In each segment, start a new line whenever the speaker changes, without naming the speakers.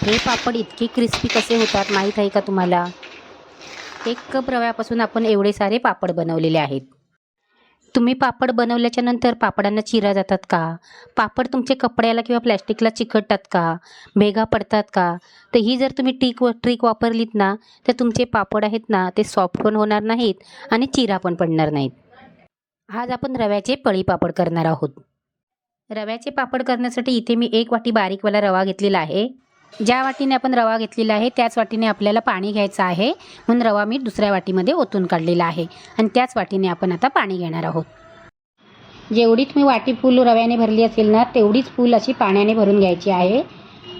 हे पापड इतके क्रिस्पी कसे होतात माहीत आहे का तुम्हाला? 1 कप रव्यापासून आपण एवढे सारे पापड बनवलेले आहेत. तुम्ही पापड बनवल्याच्या नंतर पापडांना चिरा जातात का? पापड तुमचे कपड्याला किंवा प्लॅस्टिकला चिकटतात का? भेगा पडतात का? तर ही जर तुम्ही ट्रिक वापरलीत ना, तर तुमचे पापड आहेत ना, ते सॉफ्ट पण होणार नाहीत आणि चिरा पण पडणार नाहीत. आज आपण रव्याचे पळी पापड करणार आहोत. रव्याचे पापड करण्यासाठी इथे मी 1 वाटी बारीकवाला रवा घेतलेला आहे. ज्या वाटीने आपण रवा घेतलेला आहे त्याच वाटीने आपल्याला पाणी घ्यायचं आहे. म्हणून रवा मी दुसऱ्या वाटीमध्ये ओतून काढलेला आहे आणि त्याच वाटीने आपण आता पाणी घेणार आहोत. जेवढी तुम्ही वाटी फुल रव्याने भरली असेल ना, तेवढीच फुल अशी पाण्याने भरून घ्यायची आहे.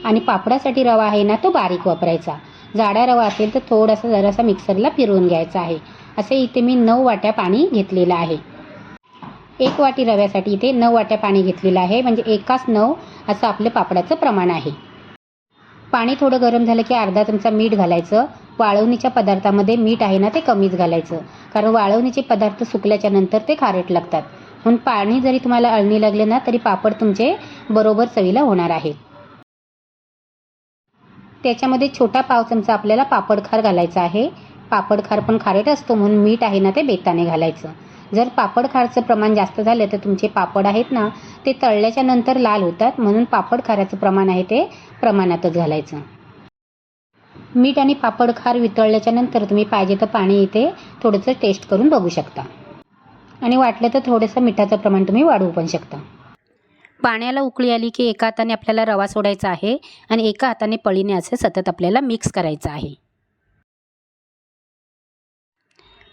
आणि पापडासाठी रवा आहे ना, तो बारीक वापरायचा. जाडा रवा असेल तर थोडासा जरासा मिक्सरला फिरवून घ्यायचा आहे. असे इथे मी 9 वाट्या पाणी घेतलेलं आहे. 1 वाटी रव्यासाठी इथे 9 वाट्या पाणी घेतलेलं आहे. म्हणजे 1स 9 असं आपलं पापडाचं प्रमाण आहे. पाणी थोडं गरम झालं की अर्धा चमचा मीठ घालायचं. वाळवणीच्या पदार्थामध्ये मीठ आहे ना, ते कमीच घालायचं, कारण वाळवणीचे पदार्थ सुकल्याच्या नंतर ते खारट लागतात. म्हणून पाणी जरी तुम्हाला अळणी लागले ना, तरी पापड तुमचे बरोबर चवीला होणार आहेत. त्याच्यामध्ये छोटा पाव चमचा आपल्याला पापडखार घालायचा आहे. पापडखार पण खारट असतो, म्हणून मीठ आहे ना, ते बेताने घालायचं. जर पापडखारचं प्रमाण जास्त झालं तर तुमचे पापड आहेत ना, ते तळल्याच्या नंतर लाल होतात. म्हणून पापडखाराचं प्रमाण आहे ते प्रमाणातच घालायचं. मीठ आणि पापडखार वितळल्याच्या नंतर तुम्ही पाहिजे तर पाणी इथे थोडंसं टेस्ट करून बघू शकता. आणि वाटलं तर थोडंसं मिठाचं प्रमाण तुम्ही वाढवू पण शकता. पाण्याला उकळी आली की एका हाताने आपल्याला रवा सोडायचा आहे आणि एका हाताने पळीने असे सतत आपल्याला मिक्स करायचं आहे.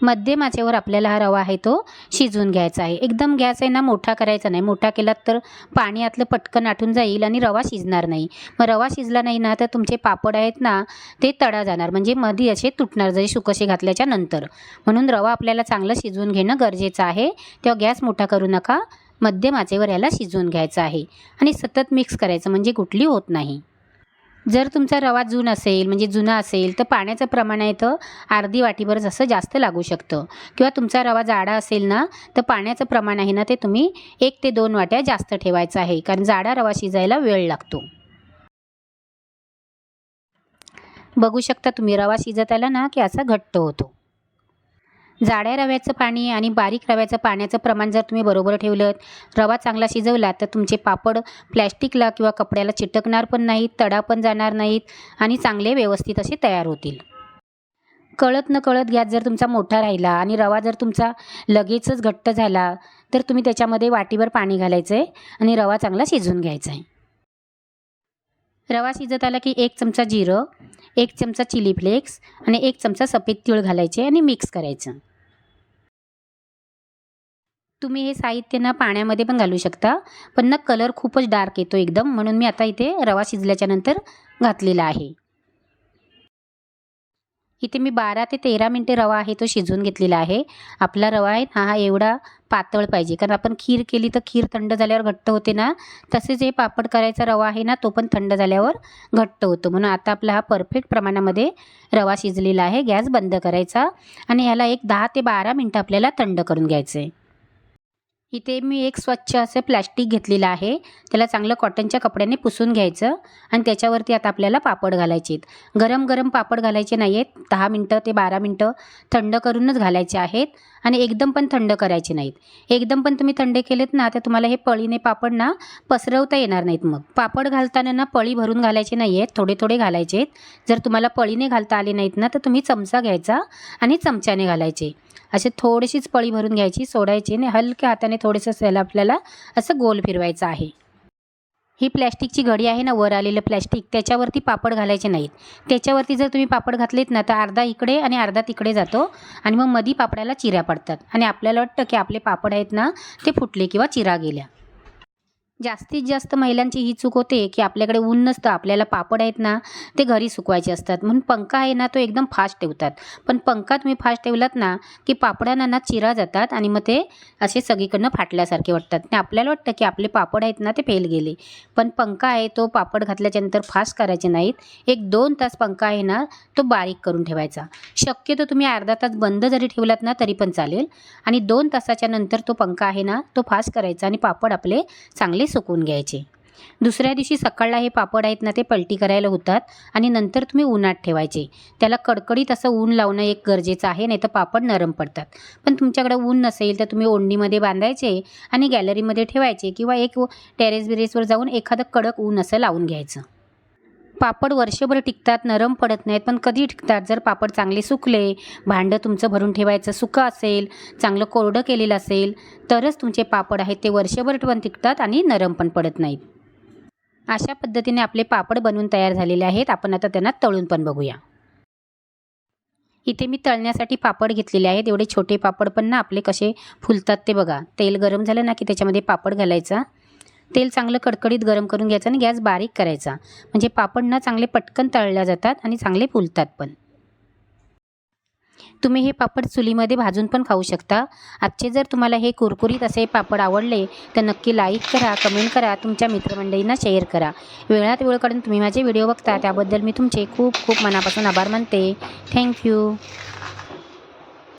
मध्यम आचेवर आपल्याला हा रवा आहे तो शिजवून घ्यायचा आहे. एकदम गॅस आहे ना मोठा करायचा नाही. मोठा केलात तर पाणी आतलं पटकन आटून जाईल आणि रवा शिजणार नाही. मग रवा शिजला नाही ना, तर तुमचे पापड आहेत ना, ते तडा जाणार, म्हणजे मध्ये असे तुटणार जरी सुकसे घातल्याच्या नंतर. म्हणून रवा आपल्याला चांगलं शिजवून घेणं गरजेचं आहे. तेव्हा गॅस मोठा करू नका. मध्यम आचेवर याला शिजवून घ्यायचं आहे आणि सतत मिक्स करायचं, म्हणजे गुठली होत नाही. जर तुमचा रवा जुना असेल तर पाण्याचं प्रमाण आहे तर अर्धी वाटीभर जसं जास्त लागू शकतं. किंवा तुमचा रवा जाडा असेल ना, तर पाण्याचं प्रमाण आहे ना, ते तुम्ही 1 ते 2 वाट्या जास्त ठेवायचं आहे, कारण जाडा रवा शिजायला वेळ लागतो. बघू शकता तुम्ही, रवा शिजत आला ना की असा घट्ट होतो. जाड्या रव्याचं पाणी आणि बारीक रव्याचं पाण्याचं प्रमाण जर तुम्ही बरोबर ठेवलं, रवा चांगला शिजवला, तर तुमचे पापड प्लॅस्टिकला किंवा कपड्याला चिटकणार पण नाहीत, तडा पण जाणार नाहीत आणि चांगले व्यवस्थित असे तयार होतील. कळत नकळत गॅस जर तुमचा मोठा राहिला आणि रवा जर तुमचा लगेचच घट्ट झाला, तर तुम्ही त्याच्यामध्ये वाटीभर पाणी घालायचं आहे आणि रवा चांगला शिजवून घ्यायचा आहे. रवा शिजत आला की 1 चमचा जिरं, 1 चमचा चिली फ्लेक्स आणि 1 चमचा सफेद तीळ घालायचे आणि मिक्स करायचं. तुम्ही हे साहित्य ना पाण्यामध्ये पण घालू शकता, पण ना कलर खूपच डार्क येतो एकदम, म्हणून मी आता इथे रवा शिजल्याच्या नंतर घातलेला आहे. इथे मी 12 ते 13 मिनिटे रवा आहे तो शिजवून घेतलेला आहे. आपला रवा आहे हा एवढा पातळ पाहिजे, कारण आपण खीर केली तर खीर थंड झाल्यावर घट्ट होते ना, तसेच हे पापड करायचा रवा आहे ना, तो पण थंड झाल्यावर घट्ट होतो. म्हणून आता आपला हा परफेक्ट प्रमाणामध्ये रवा शिजलेला आहे. गॅस बंद करायचा आणि ह्याला एक 10 ते 12 मिनिटं आपल्याला थंड करून घ्यायचं आहे. इथे मी एक स्वच्छ असं प्लॅस्टिक घेतलेलं आहे. त्याला चांगलं कॉटनच्या कपड्याने पुसून घ्यायचं आणि त्याच्यावरती आता आपल्याला पापड घालायचे आहेत. गरम गरम पापड घालायचे नाही आहेत. 10 मिनटं ते 12 मिनटं थंड करूनच घालायचे आहेत आणि एकदम पण थंड करायचे नाहीत. एकदम पण तुम्ही थंड केलेत ना, तर तुम्हाला हे पळीने पापड ना पसरवता येणार नाहीत. मग पापड घालताना ना पळी भरून घालायचे नाही आहेत, थोडे थोडे घालायचे आहेत. जर तुम्हाला पळीने घालता आले नाहीत ना, तर तुम्ही चमचा घ्यायचा आणि चमच्याने घालायचे. असे थोडीशीच पळी भरून घ्यायची, सोडायची आणि हलक्या हाताने थोडंसं त्याला आपल्याला असं गोल फिरवायचं आहे. ही प्लॅस्टिकची घडी आहे ना, वर आलेलं प्लॅस्टिक, त्याच्यावरती पापड घालायचे नाहीत. त्याच्यावरती जर तुम्ही पापड घातलेत ना, तर अर्धा इकडे आणि अर्धा तिकडे जातो आणि मग मधी पापडाला चिऱ्या पडतात आणि आपल्याला वाटतं की आपले पापड आहेत ना, ते फुटले किंवा चिरा गेल्या. जास्तीत जास्त महिलांची ही चूक होते की आपल्याकडे ऊन नसतं, आपल्याला पापड आहेत ना, ते घरी सुकवायचे असतात. म्हणून पंखा आहे ना, तो एकदम फास्ट ठेवतात. पण पंखा तुम्ही फास्ट ठेवलात ना, की पापडांना ना चिरा जातात आणि मग ते असे सगळीकडनं फाटल्यासारखे वाटतात आणि आपल्याला वाटतं की आपले पापड आहेत ना, ते फेल गेले. पण पंखा आहे तो पापड घातल्याच्यानंतर फास्ट करायचे नाहीत. 1-2 तास पंखा आहे ना, तो बारीक करून ठेवायचा. शक्यतो तुम्ही अर्धा तास बंद जरी ठेवलात ना, तरी पण चालेल. आणि 2 तासाच्या नंतर तो पंखा आहे ना, तो फास्ट करायचा आणि पापड आपले चांगले सुकवून घ्यायचे. दुसऱ्या दिवशी सकाळला हे पापड आहेत ना ते पलटी करायला होतात आणि नंतर तुम्ही उन्हात ठेवायचे. त्याला कडकडीत असं ऊन लावणं एक गरजेचं आहे, नाही तर पापड नरम पडतात. पण तुमच्याकडे ऊन नसेल तर तुम्ही ओंडीमध्ये बांधायचे आणि गॅलरीमध्ये ठेवायचे किंवा एक टेरेस जाऊन एखादं कडक ऊन असं लावून घ्यायचं. पापड वर्षभर टिकतात, नरम पडत नाहीत. पण कधी टिकतात? जर पापड चांगले सुकले, भांडं तुमचं भरून ठेवायचं सुकं असेल, चांगलं कोरडं केलेलं असेल, तरच तुमचे पापड आहेत ते वर्षभर पण टिकतात आणि नरम पण पडत नाहीत. अशा पद्धतीने आपले पापड बनवून तयार झालेले आहेत. आपण आता त्यांना तळून पण बघूया. इथे मी तळण्यासाठी पापड घेतलेले आहेत. एवढे छोटे पापड पण ना आपले कसे फुलतात ते बघा. तेल गरम झालं ना की त्याच्यामध्ये पापड घालायचा. तेल चांगलं कडकडीत गरम करून घ्यायचं आणि गॅस बारीक करायचा. म्हणजे पापड ना चांगले पटकन तळल्या जातात आणि चांगले फुलतात पण. तुम्ही हे पापड चुलीमध्ये भाजून पण खाऊ शकता. आजचे जर तुम्हाला हे कुरकुरीत असे पापड आवडले तर नक्की लाईक करा, कमेंट करा, तुमच्या मित्रमंडळींना शेअर करा. वेळात वेळ काढून तुम्ही माझे व्हिडिओ बघता त्याबद्दल मी तुमचे खूप खूप मनापासून आभार मानते. थँक्यू.